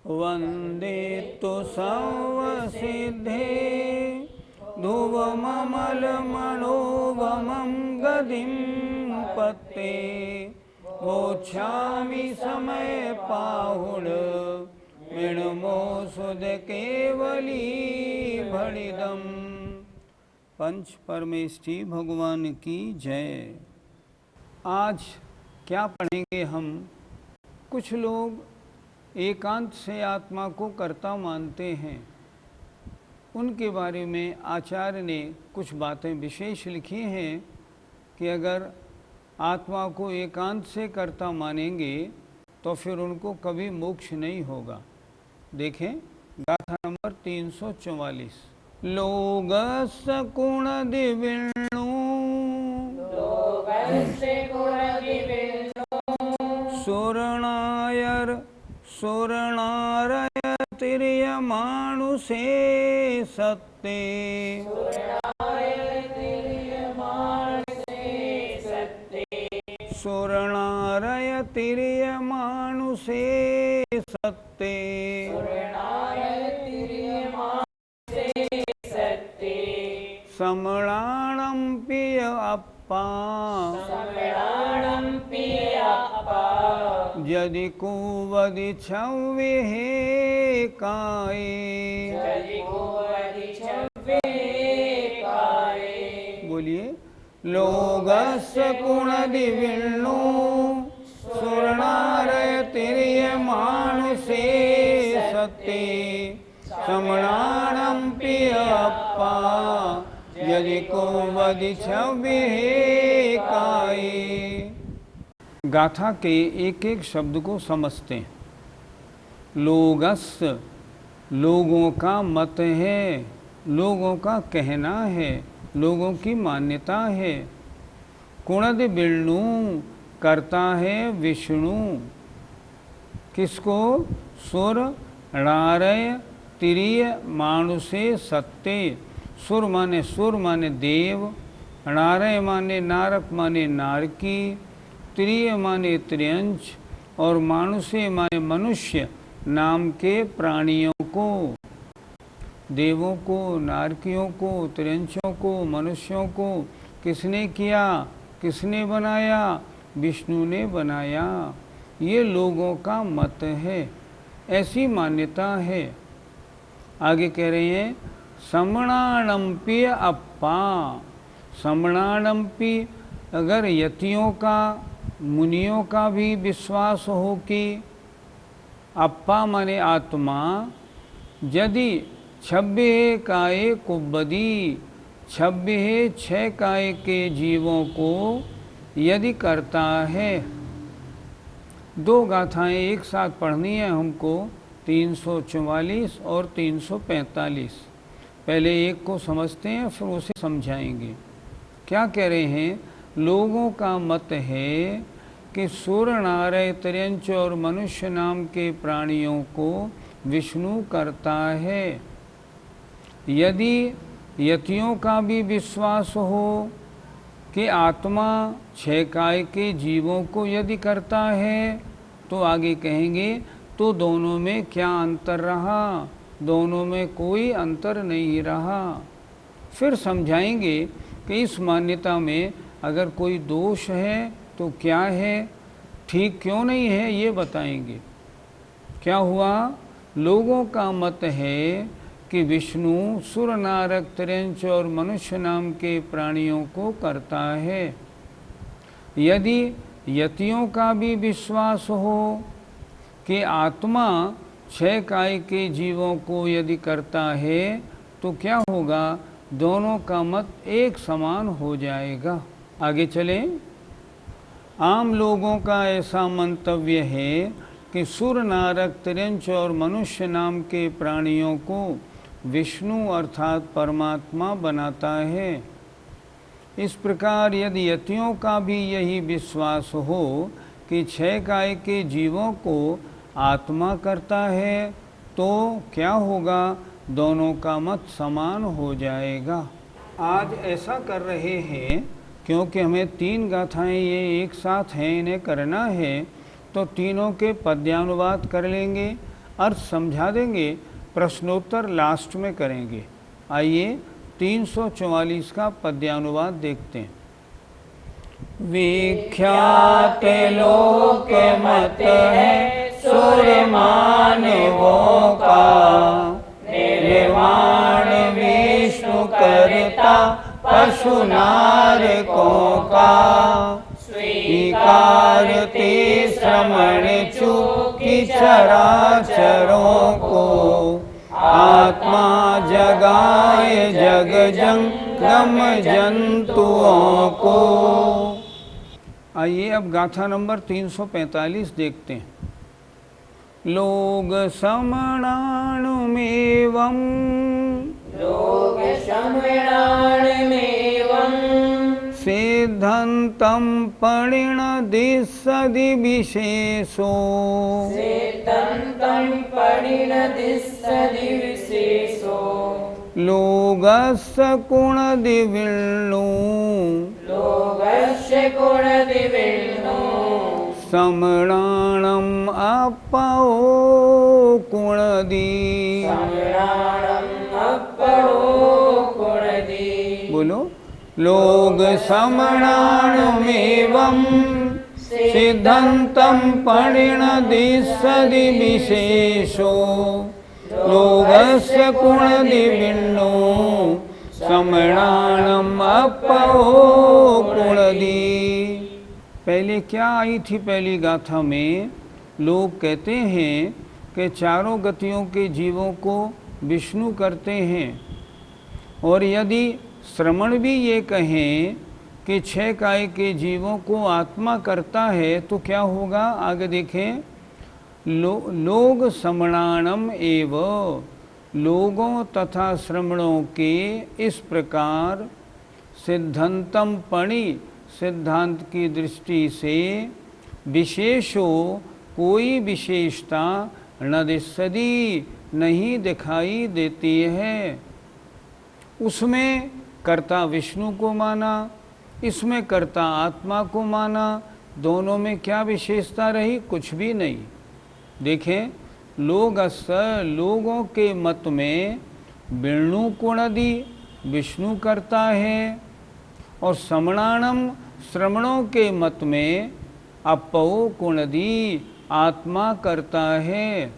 वन्दे तु सर्वसिद्धे ध्रुवममलमणोभमं गदिं पत्ते मोक्षामि समयपाहुण मृण्मोऽसुध केवली भणिदम्। पंच परमेष्ठी भगवान की जय। आज क्या पढ़ेंगे हम? कुछ लोग एकांत से आत्मा को कर्ता मानते हैं। उनके बारे में आचार्य ने कुछ बातें विशेष लिखी हैं कि अगर आत्मा को एकांत से कर्ता मानेंगे तो फिर उनको कभी मोक्ष नहीं होगा। देखें गाथा नंबर 344। लोगस्य गुणदिविण्णु सुरणारयतिर्यमानुषे सत्ते सुरणारयतिर्यमानुषे सत्ते समणानं पिय अप्पा यदि कुवदि छव्ये काये। बोलिए। लोगस्य गुणदिविण्णु सुरणारयतिर्यमानुषे सत्ते समणानं पिय अप्पा यदि कुवदि छव्ये काये। गाथा के एक एक शब्द को समझते हैं। लोगस्य लोगों का मत है, लोगों का कहना है, लोगों की मान्यता है। गुणदिविण्णु करता है विष्णु। किसको? सुर णारय तिरिय मानुषे सत्ते। सुर माने देव, णारय माने नारक माने नारकी, त्रिय माने त्रियंश और मानुषे माने मनुष्य नाम के प्राणियों को, देवों को, नारकियों को, त्रियंशों को, मनुष्यों को किसने किया? किसने बनाया? विष्णु ने बनाया। ये लोगों का मत है, ऐसी मान्यता है। आगे कह रहे हैं समणाणम्पि अप्पा। समणाणम्पि अगर यतियों का, मुनियों का भी विश्वास हो कि अप्पा माने आत्मा यदि 26 काय कुब्बदी, 26 6 काय के जीवों को यदि करता है। दो गाथाएं एक साथ पढ़नी है हमको, 344 और 345। पहले एक को समझते हैं फिर उसे समझाएंगे। क्या कह रहे हैं? लोगों का मत है कि सुर नारय त्रियंच और मनुष्य नाम के प्राणियों को विष्णु करता है। यदि यतियों का भी विश्वास हो कि आत्मा 6 काय के जीवों को यदि करता है तो आगे कहेंगे तो दोनों में क्या अंतर रहा? दोनों में कोई अंतर नहीं रहा। फिर समझाएंगे कि इस मान्यता में अगर कोई दोष है तो क्या है, ठीक क्यों नहीं है, ये बताएंगे। क्या हुआ? लोगों का मत है कि विष्णु सुर नारक त्रियंच और मनुष्य नाम के प्राणियों को करता है। यदि यतियों का भी विश्वास हो कि आत्मा 6 काय के जीवों को यदि करता है तो क्या होगा? दोनों का मत एक समान हो जाएगा। आगे चलें। आम लोगों का ऐसा मंतव्य है कि सुर नारक त्रियंच और मनुष्य नाम के प्राणियों को विष्णु अर्थात परमात्मा बनाता है। इस प्रकार यदि यतियों का भी यही विश्वास हो कि 6 काय के जीवों को आत्मा करता है तो क्या होगा? दोनों का मत समान हो जाएगा। आज ऐसा कर रहे हैं क्योंकि हमें 3 गाथाएं ये एक साथ हैं, इन्हें करना है तो तीनों के पद्यानुवाद कर लेंगे। अर्थ समझा देंगे, प्रश्नोत्तर लास्ट में करेंगे। आइए 344 का पद्यानुवाद देखते हैं। विख्यात लोक मत है सुरमानवों का, निर्माण विष्णु करता पशु नारकों का, स्वीकारते श्रमण चूकी चराचरों को, आत्मा जगाए जग जंगम जंतुओं को। आइए अब गाथा नंबर 345 देखते हैं। लोग समणानुमेवं, लोग समणानुमेवं, सिद्धन्तं परिणदिस्सदि विशेषो, सिद्धन्तं परिणदिस्सदि विशेषो, लोगस्य गुणदिविष्णु, लोगस्य गुणदिविष्णु, समणानम् अपो गुणदि, समणानम् अपो गुणदि। बोलो, लोग समणानुमेवं, सिद्धन्तं परिणदिस्सदि विशेषो, लोगस्य गुणदिविष्णु, समणानम् अपो गुणदि। पहले क्या आई थी पहली गाथा में? लोग कहते हैं कि चारों गतियों के जीवों को विष्णु करते हैं, और यदि श्रमण भी ये कहें कि 6 काय के जीवों को आत्मा करता है तो क्या होगा? आगे देखें। लोग श्रमणानम एव, लोगों तथा श्रमणों के इस प्रकार सिद्धंतम पणि, सिद्धांत की दृष्टि से, विशेषो कोई विशेषता न दिस्सदी नहीं दिखाई देती है। उसमें कर्ता विष्णु को माना, इसमें कर्ता आत्मा को माना, दोनों में क्या विशेषता रही? कुछ भी नहीं। देखें, लोगों के मत में विष्णु कुणदि, विष्णु करता है, और समणानम श्रमणों के मत में अपो कुणदि, आत्मा करता है।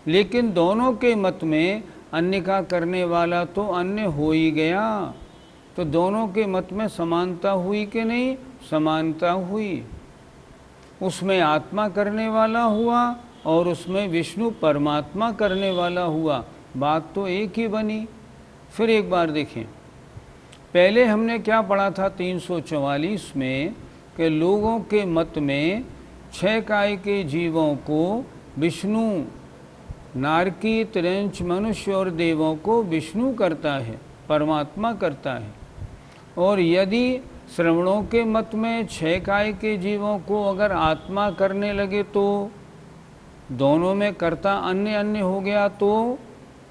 लेकिन दोनों के मत में अन्य का करने वाला तो अन्य हो ही गया, तो दोनों के मत में समानता हुई कि नहीं? समानता हुई। उसमें आत्मा करने वाला हुआ और उसमें विष्णु परमात्मा करने वाला हुआ, बात तो एक ही बनी। फिर एक बार देखें, पहले हमने क्या पढ़ा था 344 में कि लोगों के मत में 6 काय के जीवों को विष्णु, नारकी, त्रिंच, मनुष्य और देवों को विष्णु करता है, परमात्मा करता है। और यदि श्रवणों के मत में 6 काय के जीवों को अगर आत्मा करने लगे तो दोनों में कर्ता अन्य अन्य हो गया। तो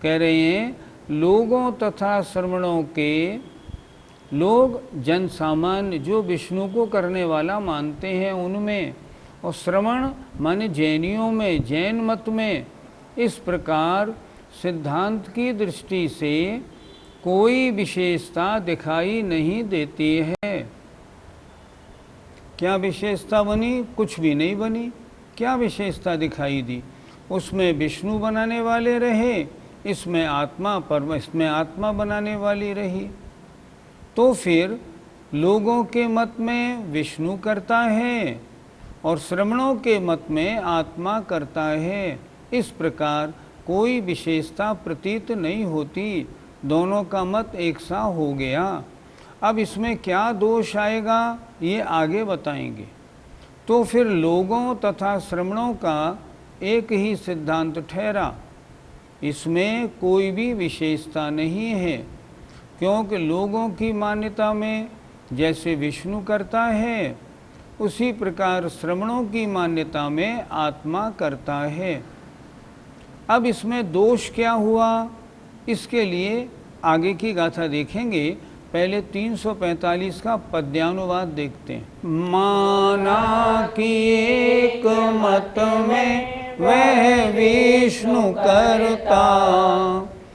कह रहे हैं लोगों तथा श्रवणों के, लोग जन सामान्य जो विष्णु को करने वाला मानते हैं उनमें, और श्रवण माने जैनियों में, जैन मत में इस प्रकार सिद्धांत की दृष्टि से कोई विशेषता दिखाई नहीं देती है। क्या विशेषता बनी? कुछ भी नहीं बनी। क्या विशेषता दिखाई दी? उसमें विष्णु बनाने वाले रहे, इसमें आत्मा बनाने वाली रही। तो फिर लोगों के मत में विष्णु करता है और श्रमणों के मत में आत्मा करता है। इस प्रकार कोई विशेषता प्रतीत नहीं होती, दोनों का मत एक सा हो गया। अब इसमें क्या दोष आएगा ये आगे बताएंगे। तो फिर लोगों तथा श्रमणों का एक ही सिद्धांत ठहरा, इसमें कोई भी विशेषता नहीं है, क्योंकि लोगों की मान्यता में जैसे विष्णु करता है उसी प्रकार श्रमणों की मान्यता में आत्मा करता है। अब इसमें दोष क्या हुआ, इसके लिए आगे की गाथा देखेंगे। पहले 345 का पद्यानुवाद देखते हैं। माना कि एक मत में वह विष्णु विष्णु करता,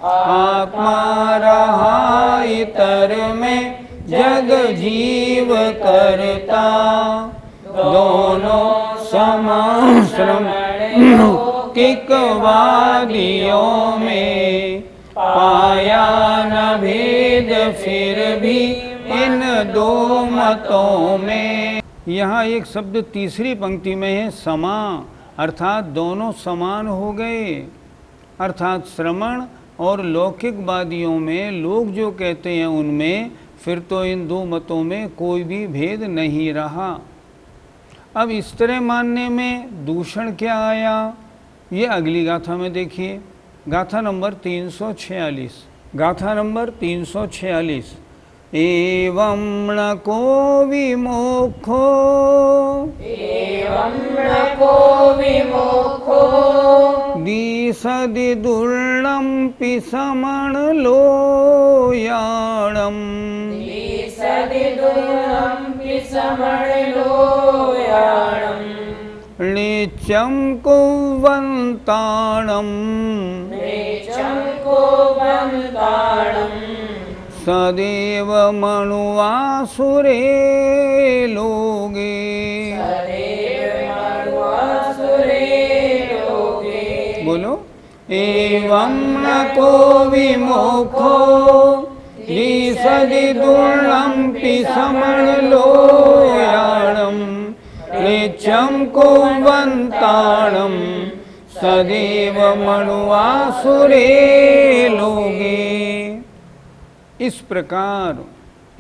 आत्मा रहा इतर में जग जीव करता। दोनों समान श्रमण लौकिकवादियों में, पाया न भेद फिर भी इन दो मतों में। यहाँ एक शब्द तीसरी पंक्ति में है समा, अर्थात दोनों समान हो गए। अर्थात श्रमण और लौकिकवादियों में लोग जो कहते हैं उनमें फिर तो इन दो मतों में कोई भी भेद नहीं रहा। अब इस तरह मानने में दूषण क्या आया, ये अगली गाथा में देखिए। गाथा नंबर 346। गाथा नंबर 346। एवं न को विमोखो, एवं न को विमोखो, दिसदि दुर्लंपि समण लोयाणम, दिसदि दुर्लंपि समण लोयाणम, नित्यं कुर्वन्ताणं, नित्यं कुर्वन्ताणं, सदैव मनुवासुरे लोगे, सदैव मनुवासुरे लोगे। बोलो। एवं न को विमोखो, दिसदि दुर्लंपि समण लोयाणम, नित्यं कुर्वन्ताणं, सदैव मनुवासुरे लोगे। इस प्रकार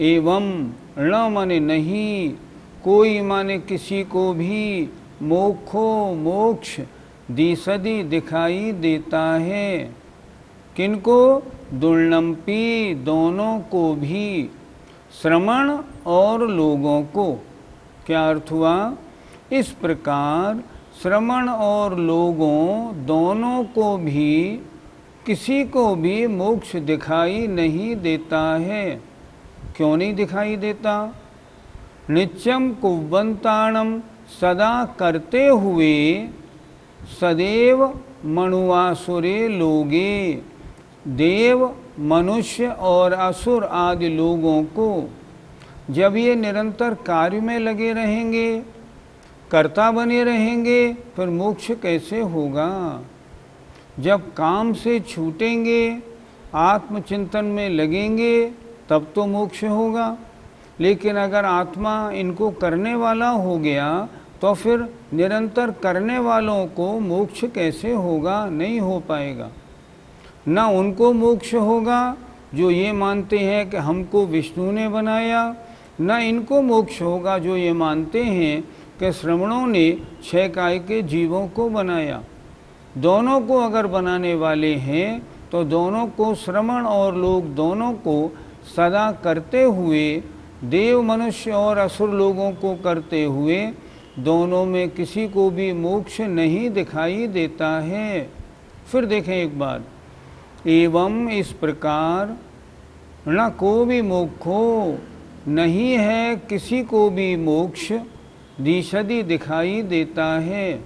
एवं न माने नहीं, कोई माने किसी को भी, मोक्षो मोक्ष, दिसदि दिखाई देता है। किनको? दुर्लंपी दोनों को भी, श्रमण और लोगों को। क्या अर्थ हुआ? इस प्रकार श्रमण और लोगों दोनों को भी, किसी को भी मोक्ष दिखाई नहीं देता है। क्यों नहीं दिखाई देता? नित्यम कुर्वन्ताणम, सदा करते हुए, सदैव मनुवासुरे लोगे, देव मनुष्य और असुर आदि लोगों को। जब ये निरंतर कार्य में लगे रहेंगे, कर्ता बने रहेंगे, फिर मोक्ष कैसे होगा? जब काम से छूटेंगे, आत्मचिंतन में लगेंगे, तब तो मोक्ष होगा। लेकिन अगर आत्मा इनको करने वाला हो गया तो फिर निरंतर करने वालों को मोक्ष कैसे होगा? नहीं हो पाएगा। ना उनको मोक्ष होगा जो ये मानते हैं कि हमको विष्णु ने बनाया, न इनको मोक्ष होगा जो ये मानते हैं कि श्रमणों ने 6 काय के जीवों को बनाया। दोनों को अगर बनाने वाले हैं तो दोनों को, श्रमण और लोग दोनों को सदा करते हुए, देव मनुष्य और असुर लोगों को करते हुए, दोनों में किसी को भी मोक्ष नहीं दिखाई देता है। फिर देखें एक बार, एवं इस प्रकार, न को भी मोक्षो, नहीं है किसी को भी मोक्ष, दिसदि दिखाई देता है,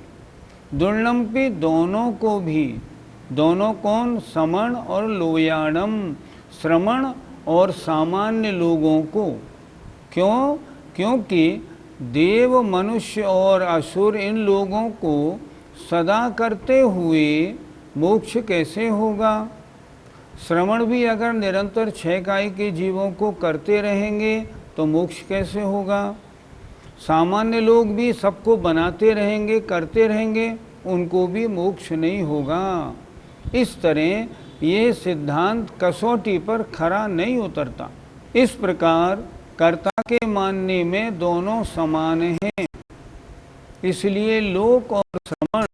दुर्लंपि दोनों को भी। दोनों कौन? समण और लोयाणम, श्रमण और सामान्य लोगों को। क्यों? क्योंकि देव मनुष्य और असुर इन लोगों को सदा करते हुए मोक्ष कैसे होगा? श्रवण भी अगर निरंतर 6 काय के जीवों को करते रहेंगे तो मोक्ष कैसे होगा? सामान्य लोग भी सबको बनाते रहेंगे, करते रहेंगे, उनको भी मोक्ष नहीं होगा। इस तरह ये सिद्धांत कसौटी पर खरा नहीं उतरता। इस प्रकार कर्ता के मानने में दोनों समान हैं। इसलिए लोक और श्रमण,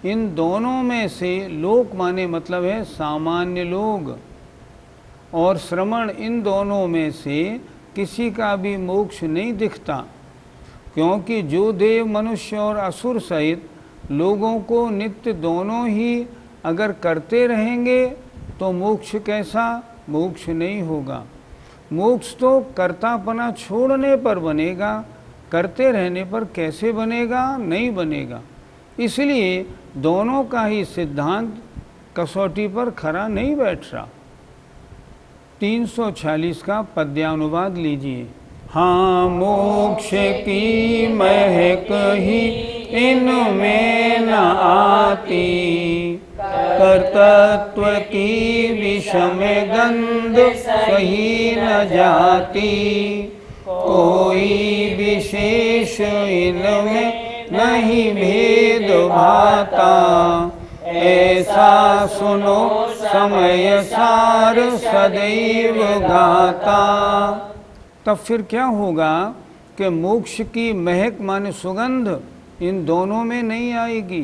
इन दोनों में से, लोक माने मतलब है सामान्य लोग, और श्रमण, इन दोनों में से किसी का भी मोक्ष नहीं दिखता। क्योंकि जो देव मनुष्य और असुर सहित लोगों को नित्य दोनों ही अगर करते रहेंगे तो मोक्ष कैसा? मोक्ष नहीं होगा। मोक्ष तो कर्तापना छोड़ने पर बनेगा, करते रहने पर कैसे बनेगा? नहीं बनेगा। इसलिए दोनों का ही सिद्धांत कसौटी पर खरा नहीं बैठ रहा। 346 का पद्यानुवाद लीजिए। हाँ मोक्ष की महक ही इनमें न आती, कर्तृत्व की विषम गंध सही न जाती, कोई विशेष इनमें नहीं भेद भाता, ऐसा सुनो समय सार सदैव गाता। तब फिर क्या होगा कि मोक्ष की महक माने सुगंध इन दोनों में नहीं आएगी।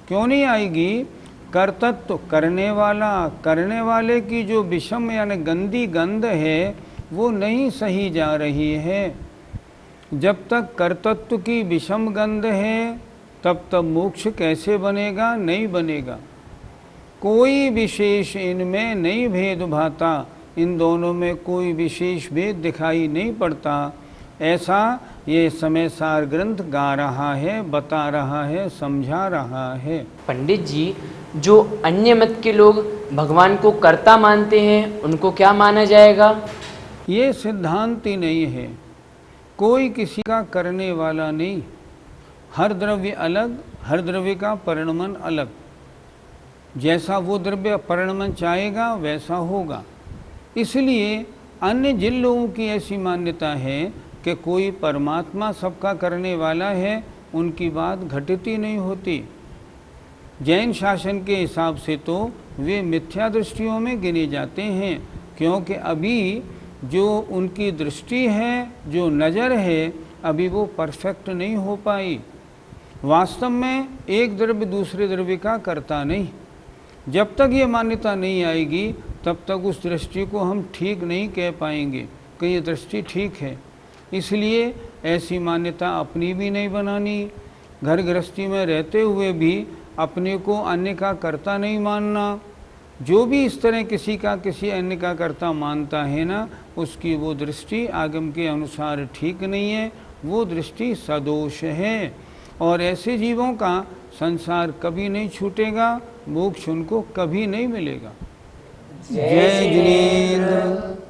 क्यों नहीं आएगी? कर्तृत्व करने वाले की जो विषम यानी गंदी गंध है वो नहीं सही जा रही है। जब तक कर्तृत्व की विषम गंध है तब तक मोक्ष कैसे बनेगा? नहीं बनेगा। कोई विशेष इनमें नहीं भेद भाता, इन दोनों में कोई विशेष भेद दिखाई नहीं पड़ता। ऐसा ये समय सार ग्रंथ गा रहा है, बता रहा है, समझा रहा है। पंडित जी, जो अन्य मत के लोग भगवान को कर्ता मानते हैं उनको क्या माना जाएगा? ये सिद्धांत ही नहीं है। कोई किसी का करने वाला नहीं। हर द्रव्य अलग, हर द्रव्य का परिणमन अलग। जैसा वो द्रव्य परिणमन चाहेगा वैसा होगा। इसलिए अन्य जिन लोगों की ऐसी मान्यता है कि कोई परमात्मा सबका करने वाला है, उनकी बात घटित ही नहीं होती। जैन शासन के हिसाब से तो वे मिथ्या दृष्टियों में गिने जाते हैं, क्योंकि अभी जो उनकी दृष्टि है, जो नज़र है, अभी वो परफेक्ट नहीं हो पाई। वास्तव में एक द्रव्य दूसरे द्रव्य का करता नहीं। जब तक ये मान्यता नहीं आएगी तब तक उस दृष्टि को हम ठीक नहीं कह पाएंगे कि ये दृष्टि ठीक है। इसलिए ऐसी मान्यता अपनी भी नहीं बनानी। घर गृहस्थी में रहते हुए भी अपने को अन्य का कर्ता नहीं मानना। जो भी इस तरह किसी का किसी अन्य का कर्ता मानता है ना, उसकी वो दृष्टि आगम के अनुसार ठीक नहीं है, वो दृष्टि सदोष है। और ऐसे जीवों का संसार कभी नहीं छूटेगा, मोक्ष उनको कभी नहीं मिलेगा। जय जिनेंद्र।